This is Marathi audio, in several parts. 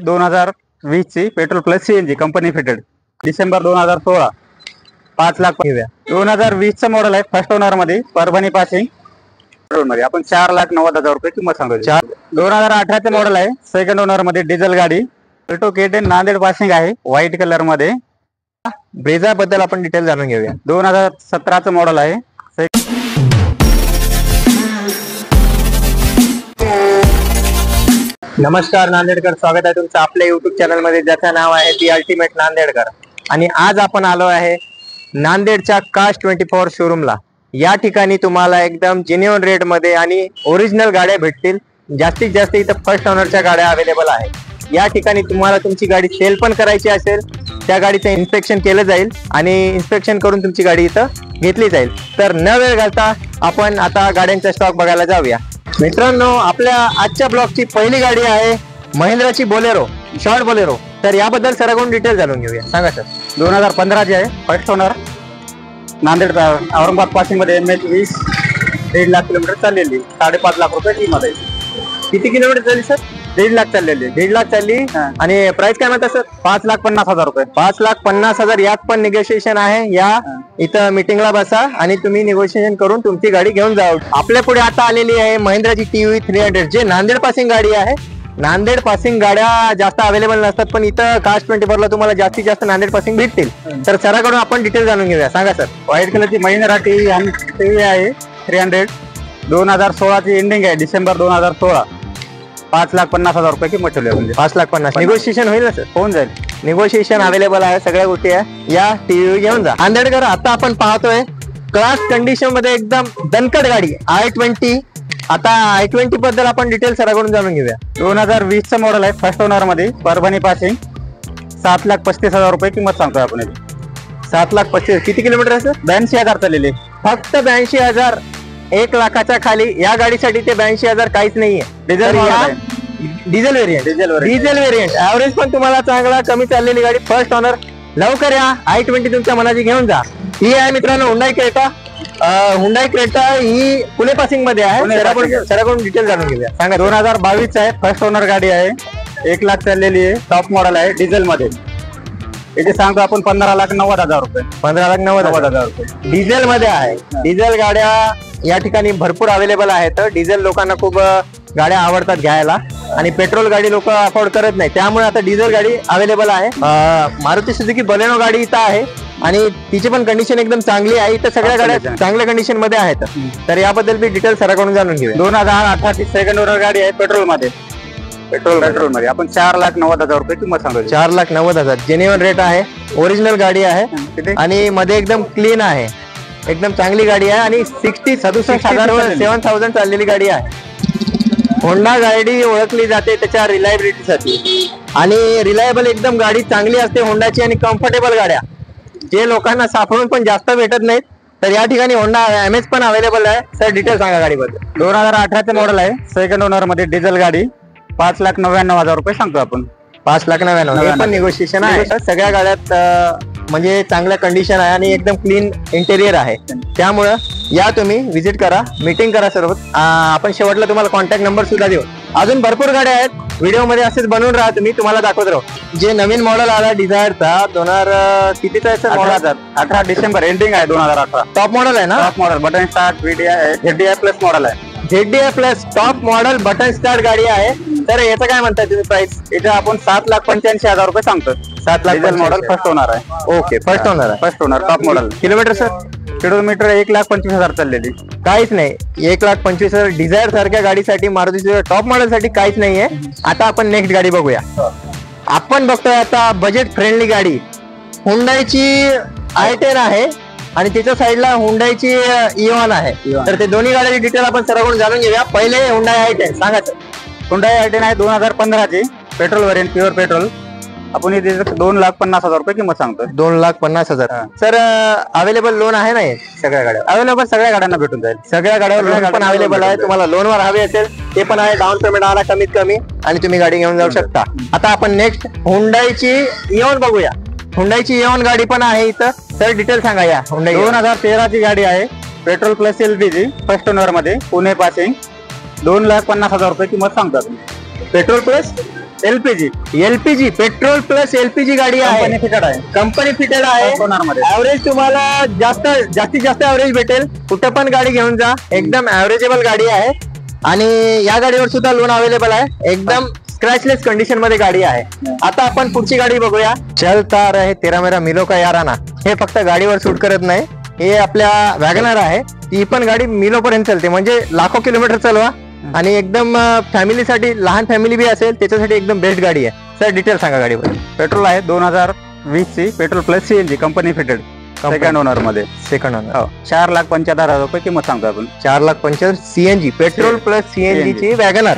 2020 ची petrol plus CNG company fitted December 2016 5 lakh घेऊया। 2020 चं मॉडेल आहे, फर्स्ट ओनर मध्ये, परभणी पासिंग पेट्रोल मध्ये आपण 4,90,000 रुपये किंमत सांगतो। 2018 चं मॉडेल आहे, सेकंड ओनर मध्ये, डिझेल गाडी, ऑल्टो K10 नांदेड पासिंग आहे, व्हाईट कलर मध्ये। ब्रेझा बद्दल आपण डिटेल जाणून घेऊया। 2017 चं मॉडेल आहे। नमस्कार नांदेडकर, स्वागत आहे तुमचं आपल्या YouTube चॅनल मध्ये, ज्याचं नाव आहे दी अल्टिमेट नांदेडकर। आणि आज आपण आलो आहे नांदेडच्या काश 24 शोरूमला। या ठिकाणी तुम्हाला एकदम जेन्युइन रेट मध्ये आणि ओरिजिनल गाड्या भेटतील। जास्तीत जास्त इथं फर्स्ट ओनरच्या गाड्या अवेलेबल आहेत। या ठिकाणी तुम्हाला तुमची गाडी सेल पण करायची असेल, त्या गाडीचं इन्स्पेक्शन केलं जाईल आणि इन्स्पेक्शन करून तुमची गाडी इथं घेतली जाईल। तर न वेळ घालता आपण आता गाड्यांचा स्टॉक बघायला जाऊया। मित्रांनो, आपल्या आजच्या ब्लॉगची पहिली गाडी आहे महिंद्राची बोलेरो, शॉर्ट बोलेरो। तर याबद्दल सराकडून डिटेल जाणून घेऊया, सांगा सर। 2015 ची आहे, first owner, Nanded Aurangabad passing मध्ये, MH20, 1.5 लाख किलोमीटर चाललेली, 5.5 लाख रुपये किंमत आहे। किती किलोमीटर चालली सर? 1.5 लाख चाललेली, 1.5 लाख चालली। आणि प्राइस काय म्हणता सर? 5,50,000 रुपये। 5,50,000। यात पण निगोशिएशन आहे। या इथं मीटिंगला बसा आणि तुम्ही निगोशिएशन करून तुमची गाडी घेऊन जा। आपल्या पुढे आता आलेली आहे महिंद्राची TUV 300, जे नांदेड पासिंग गाडी आहे। नांदेड पासिंग गाड्या जास्त अवेलेबल नसतात, पण इथं काश 24 ला तुम्हाला जास्तीत जास्त नांदेड पासिंग भेटतील। तर सराकडून आपण डिटेल जाणून घेऊया, सांगा सर। व्हाईट कलरची महिंद्रा TUV आहे 300, 2016 ची एंडिंग आहे, डिसेंबर 2016, 5,50,000 रुपये किंमत ठेवली आहे। म्हणजे 5,50,000 निगोशिएशन होईल ना सर? होऊन जाईल, निगोशिएशन अवेलेबल आहे, सगळ्या गोष्टी आहे। या TUV घेऊन जा। नांदेडकर, आता आपण पाहतोय क्लास कंडिशन मध्ये एकदम दणकट गाडी i20। आता i20 बद्दल आपण डिटेल सराकडून जाणून घेऊया। 2020 चं मॉडेल आहे, फर्स्ट ओनर मध्ये, परभणी पासिंग, 7,35,000 रुपये किंमत सांगतोय आपण। 7,35,000। किती किलोमीटर आहे सर? 82,000 चाललेले, फक्त 82,000। 1 लाखाच्या खाली या गाडीसाठी ते 82,000 काहीच नाहीये। Diesel variant, diesel variant, average पण तुम्हाला चांगला, कमी चाललेली गाडी, फर्स्ट ओनर। लवकर या, i20 तुमच्या मनाची घेऊन जा। ही आहे मित्रांनो हुंडाई क्रेटा। हुंडाई क्रेटा ही पुणे पासिंग मध्ये आहे। सराकडून डिटेल जाणून घेऊया, सांगा। 2022 आहे, फर्स्ट ओनर गाडी आहे, 1 लाख चाललेली आहे, टॉप मॉडेल आहे, डिझेल मध्ये। इथे सांगतो आपण 15,90,000 रुपये। 15,90,000 रुपये डिझेल मध्ये आहे। डिझेल गाड्या या ठिकाणी भरपूर अवेलेबल आहेत। डिझेल लोकांना खूप गाड्या आवडतात घ्यायला, आणि पेट्रोल गाडी लोक अफोर्ड करत नाही, त्यामुळे आता डिझेल गाडी अवेलेबल आहे। मारुती सुझुकी बलेनो गाडी इथं आहे, आणि तिची पण कंडिशन एकदम चांगली आहे। इथं सगळ्या गाड्या चांगल्या कंडिशन मध्ये आहेत। तर याबद्दल मी डिटेल सराकडून जाणून घेऊया। 2018 ची सेकंड ओनर गाडी आहे, पेट्रोल मध्ये, पेट्रोल मध्ये आपण 4,90,000 रुपये किंमत सांगतो। 4,90,000 जेन्युइन रेट आहे, ओरिजिनल गाडी आहे, आणि मध्ये एकदम क्लीन आहे, एकदम चांगली गाडी आहे, आणि 67,000 चाललेली गाडी आहे। होंडा गाडी ओळखली जाते त्याच्या रिलायबिलिटीसाठी, आणि रिलायबल एकदम गाडी चांगली असते होंडाची, आणि कम्फर्टेबल गाड्या जे लोकांना सापडून पण जास्त भेटत नाहीत। तर या ठिकाणी होंडा MS पण अवेलेबल आहे। सर डिटेल सांगा गाडीबद्दल। 2018 चं मॉडेल आहे, सेकंड ओनर मध्ये, डिझेल गाडी, 5,99,000 रुपये सांगतो आपण। 5,99,000 पण निगोशिएशन आहे। सगळ्या गाड्यात म्हणजे चांगल्या कंडिशन आहे, आणि एकदम क्लीन इंटेरियर आहे, त्यामुळं या तुम्ही विजिट करा, मीटिंग करा सर्व। आपण शेवटला तुम्हाला कॉन्टॅक्ट नंबर सुद्धा देऊ। अजून भरपूर गाड्या आहेत, व्हिडिओ मध्ये असेच बनवून राहा तुम्ही, तुम्हाला दाखवत राहू। जे नवीन मॉडेल आला डिझायरचा, 2000 कितीचा आहे सर? 18 डिसेंबर एंडिंग आहे, 2018, टॉप मॉडेल आहे ना? Top model, button start, ZDI plus model आहे, ZDI plus top model button start गाडी आहे। तर याचं काय म्हणताय तुम्ही प्राइस? इथे आपण 7,85,000 रुपये सांगतो। 7,00,000 मॉडेल, फर्स्ट ओनर आहे। ओके, फर्स्ट ओनर आहे, first owner, top model. Kilometre sir? Kilometre 1,25,000 चाललेली, काहीच नाही। 1,25,000 डिझायर सारख्या गाडीसाठी, मारुती टॉप मॉडेल साठी काहीच नाहीये। आता आपण नेक्स्ट गाडी बघूया। आपण बघतोय आता बजेट फ्रेंडली गाडी, हुंडाईची i10 आहे, आणि त्याच्या साईडला हुंडाईची इओन आहे। तर ते दोन्ही गाड्याची डिटेल आपण सराकडून जाणून घेऊया। पहिले हुंडाई i10 सांगा सर। हुंडाई i10 आहे, 2015 ची, पेट्रोल व्हेरियंट, प्युअर पेट्रोल। आपण इथे 2,50,000 रुपये किंमत सांगतो। 2,50,000 सर। अवेलेबल लोन आहे ना सगळ्या गाड्या? अवेलेबल, सगळ्या गाड्यांना भेटून जाईल, सगळ्या गाड्यावर लोन पण अवेलेबल आहे। तुम्हाला लोनवर हवे असेल ते पण आहे, डाऊन पेमेंट आला कमीत कमी, आणि तुम्ही गाडी घेऊन जाऊ शकता। आता आपण नेक्स्ट हुंडाईची इओन बघूया। हुंडाईची इओन गाडी पण आहे इथं, सर डिटेल सांगा या हुंडाई। 2013 ची गाडी आहे, petrol plus LPG, first owner मध्ये, पुणे पासिंग, 2,50,000 रुपये किंमत सांगतात। Petrol plus LPG LPG petrol plus LPG गाडी आहे. फिटेड आहे. कंपनी फिटेड आहे. First owner मध्ये. ऍव्हरेज तुम्हाला जास्तीत जास्त ऍव्हरेज भेटेल. कुठं पण गाडी घेऊन जा, एकदम ऍव्हरेजेबल गाडी आहे. आणि या गाडीवर सुद्धा लोन अवेलेबल आहे. एकदम स्क्रॅचलेस कंडिशन मध्ये गाडी आहे. आता आपण पुढची गाडी बघूया. चलता रहे तेरा मेरा मिलो का याराना. हे फक्त गाडीवर सूट करत नाही, हे आपल्या वॅगनर आहे. ती पण गाडी मिलो पर्यंत चालते, म्हणजे लाखो किलोमीटर चालवा. आणि एकदम फॅमिलीसाठी, लहान फॅमिली बी असेल त्याच्यासाठी एकदम बेस्ट गाडी आहे. सर डिटेल सांगा गाडीवर. पेट्रोल आहे 2020 ची, petrol plus CNG company fitted, second owner मध्ये. Second owner. 4,75,000 रुपये किंमत सांगतो आपण. 4,75,000 सीएनजी पेट्रोल प्लस सीएनजी ची वॅगनर.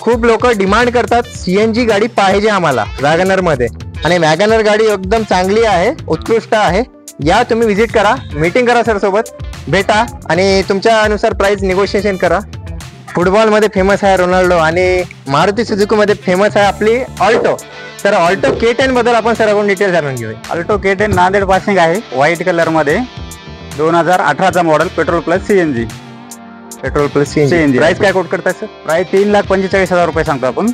खूप लोक डिमांड करतात सीएनजी गाडी पाहिजे आम्हाला वॅगनर मध्ये, आणि वॅगनर गाडी एकदम चांगली आहे, उत्कृष्ट आहे. या तुम्ही विजिट करा, मीटिंग करा सर सोबत, भेटा आणि तुमच्या अनुसार प्राइस निगोशिएशन करा. फुटबॉल मध्ये फेमस आहे रोनाल्डो, आणि मारुती सुझुकी मध्ये फेमस आहे आपली ऑल्टो. तर ऑल्टो K10 बद्दल आपण सरांकडून डिटेल जाणून घेऊया. अल्टो K10 नांदेड पासिंग आहे, व्हाईट कलर मध्ये, 2018चा model, petrol plus CNG. Petrol plus CNG. Price काय कोट करताय सर? प्राइस 3,45,000 रुपये सांगतो आपण.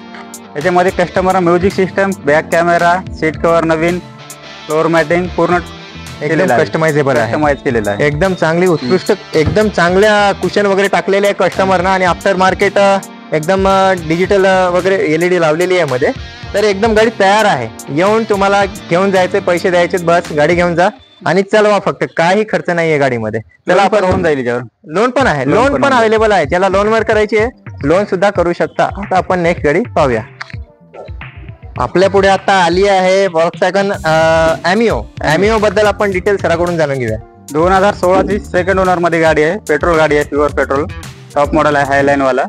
याच्यामध्ये customer music system, back camera, seat cover नवीन, फ्लोर मॅटिंग पूर्ण एकदम कस्टमाइजेबल आहे. कस्टमाइज केलेला आहे. एकदम चांगली उत्कृष्ट, एकदम चांगल्या कुशन वगैरे टाकलेले आहे कस्टमरना, आणि आफ्टर मार्केट एकदम डिजिटल वगैरे एलईडी लावलेली आहे मध्ये. तर एकदम गाडी तयार आहे. येऊन तुम्हाला घेऊन जायचे, पैसे द्यायचे, बस गाडी घेऊन जा आणि चलवा, फक्त काही खर्च नाहीये गाडीमध्ये. त्याला आपण होऊन जाईल याच्यावर. लोन पण आहे, लोन पण अवेलेबल आहे. ज्याला लोन वर करायची आहे लोन सुद्धा करू शकता. आता आपण नेक्स्ट गाडी पाहूया. आपल्या पुढे आता आली आहे Volkswagen ॲमिओ बद्दल आपण डिटेल सराकडून जाणून घेऊया. 2016 ची सेकंड ओनर मध्ये गाडी आहे, पेट्रोल गाडी आहे, प्युअर पेट्रोल, टॉप मॉडेल आहे, हायलाईन वाला.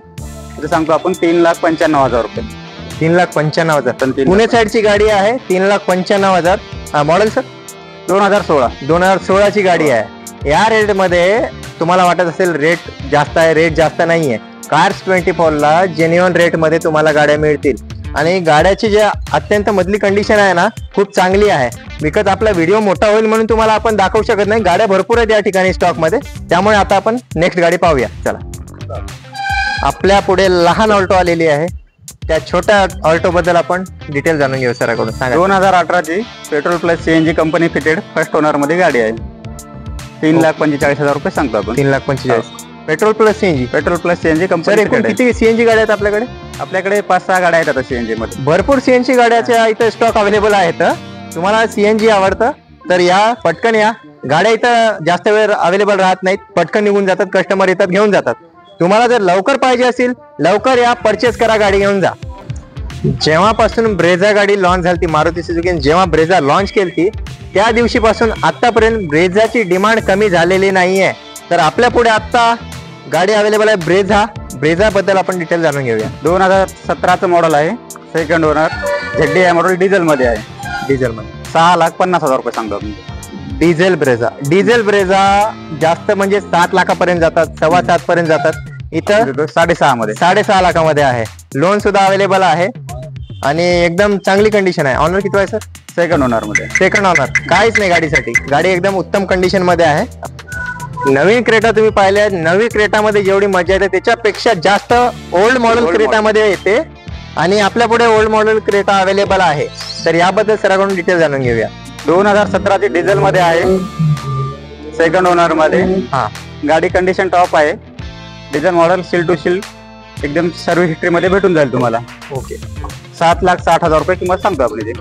ते सांगतो आपण 3,95,000 रुपये. 3,95,000. पुणे साईडची गाडी आहे, 3,95,000. मॉडेल सर 2016 ची गाडी आहे. या रेट मध्ये तुम्हाला वाटत असेल रेट जास्त आहे, रेट जास्त नाहीये. कार्स 24 ला जेन्युअन रेट मध्ये तुम्हाला गाड्या मिळतील, आणि गाड्याची जे अत्यंत मधली कंडिशन आहे ना, खूप चांगली आहे. बिकॉज आपला व्हिडिओ मोठा होईल म्हणून तुम्हाला आपण दाखवू शकत नाही. गाड्या भरपूर आहेत या ठिकाणी स्टॉक मध्ये, त्यामुळे आता आपण नेक्स्ट गाडी पाहूया. चला, आपल्या पुढे लहान ऑल्टो आलेली आहे. त्या छोट्या ऑल्टो बद्दल आपण डिटेल जाणून घेऊ सराकडून. सांगा. 2018 ची petrol plus CNG company fitted, first owner मध्ये गाडी आहे. 3,45,000 रुपये सांगतो आपण. 3,45,000. Petrol plus CNG. Petrol plus CNG company. किती सीएनजी गाड्या आहेत आपल्याकडे? आपल्याकडे 5-6 गाड्या आहेत आता सीएनजी मध्ये. भरपूर सीएनजी गाड्याच्या इथं स्टॉक अवेलेबल आहेत. तुम्हाला सीएनजी आवडतं तर या, पटकन या. गाड्या इथं जास्त वेळ अवेलेबल राहत नाहीत, पटकन निघून जातात, कस्टमर येतात, घेऊन जातात. तुम्हाला जर लवकर पाहिजे असेल, लवकर या, परचेस करा, गाडी घेऊन जा. जेव्हापासून ब्रेझा गाडी लॉन्च झाली, मारुती सुझुकीने जेव्हा ब्रेझा लॉन्च केली, त्या दिवशीपासून आतापर्यंत ब्रेझाची डिमांड कमी झालेली नाहीये. तर आपल्या पुढे आता गाडी अवेलेबल आहे ब्रेझा बद्दल आपण डिटेल जाणून घेऊया. 2017चं मॉडेल आहे, second owner, ZDI model, diesel मध्ये आहे. डिझेल मध्ये 6,50,000 रुपये सांगतो आपण. डिझेल ब्रेझा जास्त म्हणजे 7 लाखापर्यंत जातात, 7.25 पर्यंत जातात. इथं 6.5 मध्ये, 6.5 लाखामध्ये आहे. लोन सुद्धा अवेलेबल आहे, आणि एकदम चांगली कंडिशन आहे. ऑनर किती आहे सर? सेकंड ओनर मध्ये. Second honour. काहीच नाही गाडीसाठी, गाडी एकदम उत्तम कंडिशन मध्ये आहे. नवीन क्रेटा तुम्ही पाहिले, नवीन क्रेटामध्ये जेवढी मजा येते त्याच्यापेक्षा जास्त ओल्ड मॉडेल क्रेटामध्ये येते, आणि आपल्या पुढे ओल्ड मॉडेल क्रेटा अवेलेबल आहे. तर याबद्दल सराकडून डिटेल जाणून घेऊया. 2017 ची डिझेल मध्ये आहे, सेकंड ओनर मध्ये. गाडी कंडिशन टॉप आहे. Diesel model, seal to seal, एकदम सर्व्हिस हिस्ट्री मध्ये भेटून जाईल तुम्हाला. ओके. 7,60,000 रुपये किंमत सांगतो आपली.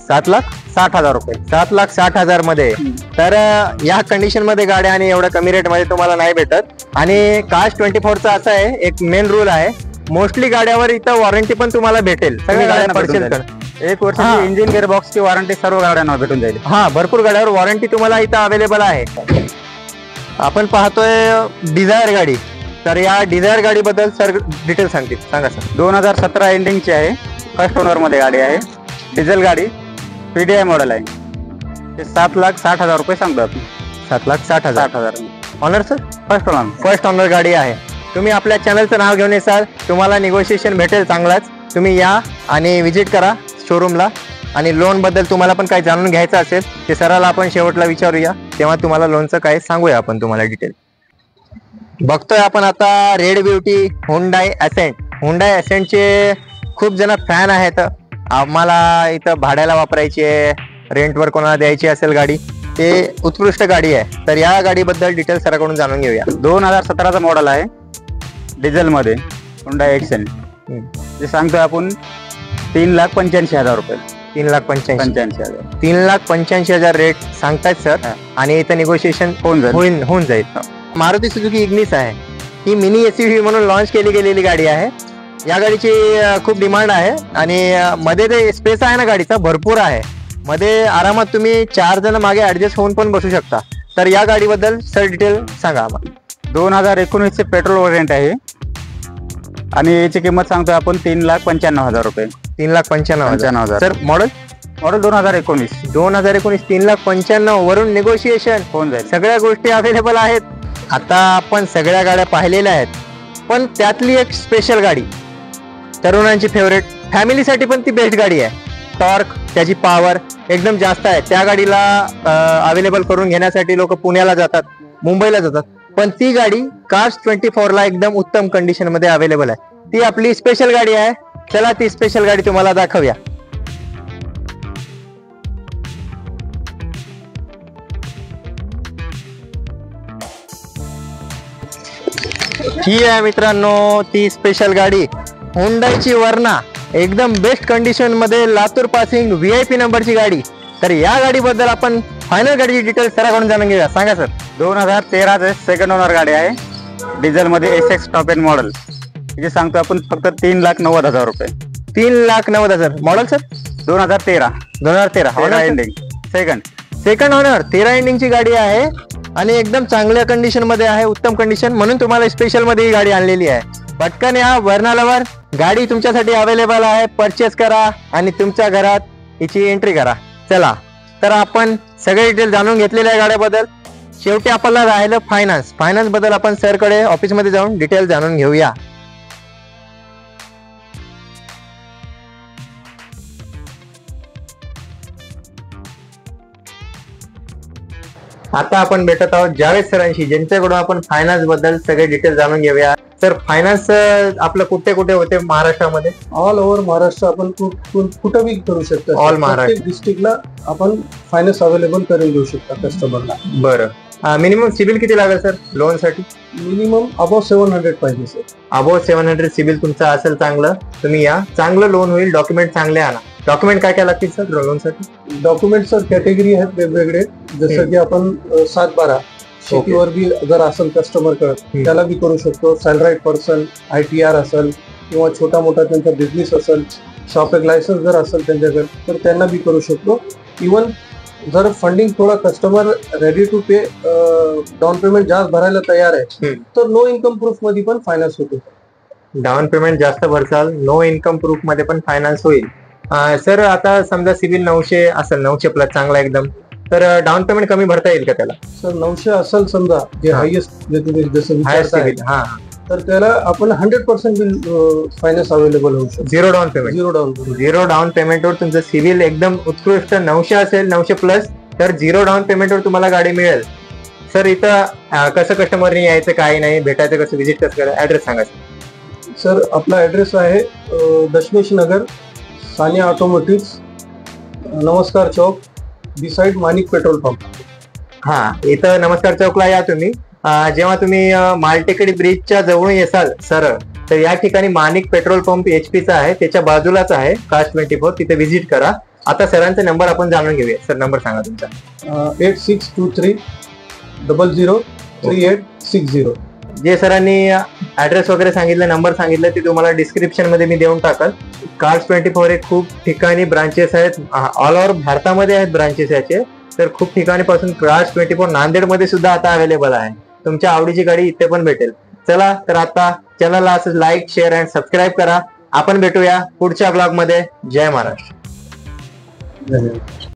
7,60,000 रुपये. 7,60,000 मध्ये. तर या कंडिशन मध्ये गाड्या आणि एवढ्या कमी रेट मध्ये तुम्हाला नाही भेटत. आणि कास्ट 24चा असा आहे, एक मेन रूल आहे, मोस्टली गाड्यावर इथं वॉरंटी पण तुम्हाला भेटेल. सगळ्या गाड्या परचेस करा. 1 वर्षाची इंजिन गिअरबॉक्स ची वॉरंटी सर्व गाड्यांना भेटून जाईल. भरपूर गाड्यावर वॉरंटी तुम्हाला इथं अवेलेबल आहे. आपण पाहतोय डिझायर गाडी. तर या डिझायर गाडी बद्दल सर डिटेल सांगतील, सांगा सर. 2017 एंडिंगची आहे, फर्स्ट ओनर मध्ये गाडी आहे, डिझेल गाडी, PDI मॉडेल आहे. 7,60,000 रुपये सांगतो आपण. 7,60,000. Honour sir? फर्स्ट ऑनर गाडी आहे. तुम्ही आपल्या चॅनलचं नाव घेऊन येसाल, तुम्हाला निगोशिएशन भेटेल चांगलाच. तुम्ही या आणि विजिट करा शोरूमला. आणि लोन बद्दल तुम्हाला पण काही जाणून घ्यायचं असेल ते सराला आपण शेवटला विचारूया, तेव्हा तुम्हाला लोनचं काय सांगूया आपण तुम्हाला डिटेल. बघतोय आपण आता रेड ब्युटी हुंडाई असेंटचे खूप जण फॅन आहेत, आम्हाला इथं भाड्याला वापरायची आहे, रेंटवर कोणाला द्यायची असेल गाडी, ते उत्कृष्ट गाडी आहे. तर या गाडीबद्दल डिटेल सराकडून जाणून घेऊया. 2017चा मॉडेल आहे, डिझेल मध्ये हुंडाई एक्सेल. जे सांगतोय आपण 3,85,000 रुपये. 3,85,000 3,85,000. 3,85,000 रेट सांगतायत सर. आणि इथं निगोशिएशन होऊन जाईल. मारुती सुझुकी इग्निस आहे, ही मिनी एसयूव्ही म्हणून लॉन्च केली गेलेली गाडी आहे. या गाडीची खूप डिमांड आहे आणि मध्ये ते स्पेस आहे ना गाडीचा भरपूर आहे. मध्ये आरामात तुम्ही 4 जण मागे ऍडजस्ट होऊन पण बसू शकता. तर या गाडीबद्दल सर डिटेल सांगा आम्हाला. 2019चे पेट्रोल व्हेरियंट आहे आणि याची किंमत सांगतोय आपण 3,95,000 रुपये. 3,95,000 सर. मॉडेल 2019. 2019 3,95,000 वरून निगोशिएशन होऊन जाईल. सगळ्या गोष्टी अवेलेबल आहेत. आता आपण सगळ्या गाड्या पाहिलेल्या आहेत, पण त्यातली एक स्पेशल गाडी, तरुणांची फेवरेट, फॅमिलीसाठी पण ती बेस्ट गाडी आहे. टॉर्क, त्याची पॉवर एकदम जास्त आहे. त्या गाडीला अवेलेबल करून घेण्यासाठी लोक पुण्याला जातात, मुंबईला जातात, पण ती गाडी कास्ट 24 ला एकदम उत्तम कंडिशन मध्ये अवेलेबल आहे. ती आपली स्पेशल गाडी आहे. चला ती स्पेशल गाडी तुम्हाला दाखवूया. ही आहे मित्रांनो ती स्पेशल गाडी, हुंडाईची वर्ना, एकदम बेस्ट कंडिशन मध्ये लातूर पासिंग VIP नंबरची गाडी. तर या गाडीबद्दल आपण फायनल गाडीची डिटेल सराकडून जाणून घेऊया. सांगा सर. 2013चे सेकंड ओनर गाडी आहे, डिझेल मध्ये SX टॉप एंड मॉडेल. जे सांगतो आपण फक्त 3,90,000 रुपये. 3,90,000. Model sir 2013. 2013 ending. Second owner 13 एंडिंगची गाडी आहे आणि एकदम चांगल्या कंडिशन मध्ये आहे, उत्तम कंडिशन, म्हणून तुम्हाला स्पेशल मध्ये ही गाडी आणलेली आहे. पटकन या वर्नालवर, गाडी तुमच्यासाठी अवेलेबल आहे. परचेस करा आणि तुमच्या घरात हिची एंट्री करा. चला तर आपण सगळे डिटेल जाणून घेतलेल्या आहे गाड्याबद्दल. शेवटी आपल्याला राहिलं फायनान्स बद्दल आपण सर कडे ऑफिस मध्ये जाऊन डिटेल जाणून घेऊया. आता आपण भेटत आहोत जावेद सरांशी, ज्यांच्याकडून आपण फायनान्स बद्दल सगळे डिटेल जाणून घेऊया. सर, फायनान्स आपलं कुठे कुठे होते महाराष्ट्रामध्ये? ऑल ओव्हर महाराष्ट्र आपण कुठंही करू शकतो. ऑल महाराष्ट्र डिस्ट्रिक्टला आपण फायनान्स अवेलेबल करून देऊ शकता कस्टमरला. बरं. मिनिमम सिबिल किती लागेल सर लोन साठी? मिनिमम अबव 700 पाहिजे सर. अबव 700 सिबिल तुमचं असेल चांगलं, तुम्ही या, चांगलं लोन होईल. डॉक्युमेंट चांगले आणा. डॉक्युमेंट काय काय लागतील सर लोन साठी? डॉक्युमेंट सर कॅटेगरी आहेत वेगवेगळे, जसं की आपण 7/12 शेतीवर बी जर असेल कस्टमर कडे त्याला बी करू शकतो. सॅलराईड पर्सन, ITR असेल किंवा छोटा मोठा त्यांचा बिझनेस असेल, शॉप एक लायसन्स जर असेल त्यांच्याकडे तर त्यांना बी करू शकतो. इवन जर फंडिंग थोडा customer ready to pay, down payment जास्त भरायला तयार आहे तर नो इन्कम प्रूफ मध्ये पण फायनान्स होतो. डाऊन पेमेंट जास्त भरसाल, नो इन्कम प्रूफ मध्ये पण फायनान्स होईल. सर, आता समजा सिबिल 900 असेल, 900+ चांगला एकदम, तर डाऊन पेमेंट कमी भरता येईल का त्याला? सर 900 असेल समजा, जे हायेस्ट जे तुम्ही जसं विचारताय, तर त्याला आपण 100% बिल फायनान्स अवेलेबल होऊ शकतो. Zero down payment. Zero down पेमेंटवर तुमचं सिबिल एकदम उत्कृष्ट 900 असेल, 900+, तर झिरो डाऊन पेमेंटवर तुम्हाला गाडी मिळेल. सर, इथं कसं कस्टमरने यायचं, काही नाही, भेटायचं कसं, व्हिजिट कसं करायचं, ऍड्रेस सांगा सर. आपला ऍड्रेस आहे दशमेश नगर, सानिया ऑटोमोटिव्स, नमस्कार चौक, बिसाइड माणिक पेट्रोल पंप. हा, इथं नमस्कार चौकला या तुम्ही. जेव्हा तुम्ही मालटेकडी ब्रिजच्या जवळून येसाल सरळ, तर या ठिकाणी माणिक पेट्रोल पंप HP चा आहे, त्याच्या बाजूलाच आहे कास्ट 24, तिथे व्हिजिट करा. आता सरांचा नंबर आपण जाणून घेऊया. सर, नंबर सांगा तुमचा. 8623003860. जे सरांनी ऍड्रेस वगैरे सांगितलं, नंबर सांगितलं, ते तुम्हाला डिस्क्रिप्शन मध्ये मी देऊन टाकाल. कास्ट 24 हे खूप ठिकाणी ब्रांचेस आहेत, ऑल ओव्हर भारतामध्ये आहेत ब्रांचेस याचे. तर खूप ठिकाणी पासून कास्ट 24 नांदेड मध्ये सुद्धा आता अवेलेबल आहे. तुमच्या आवडीची गाडी इथे पण भेटेल. चला तर आता चॅनलला असं लाईक, शेअर अँड सबस्क्राईब करा. आपण भेटूया पुढच्या ब्लॉग मध्ये. जय महाराष्ट्र.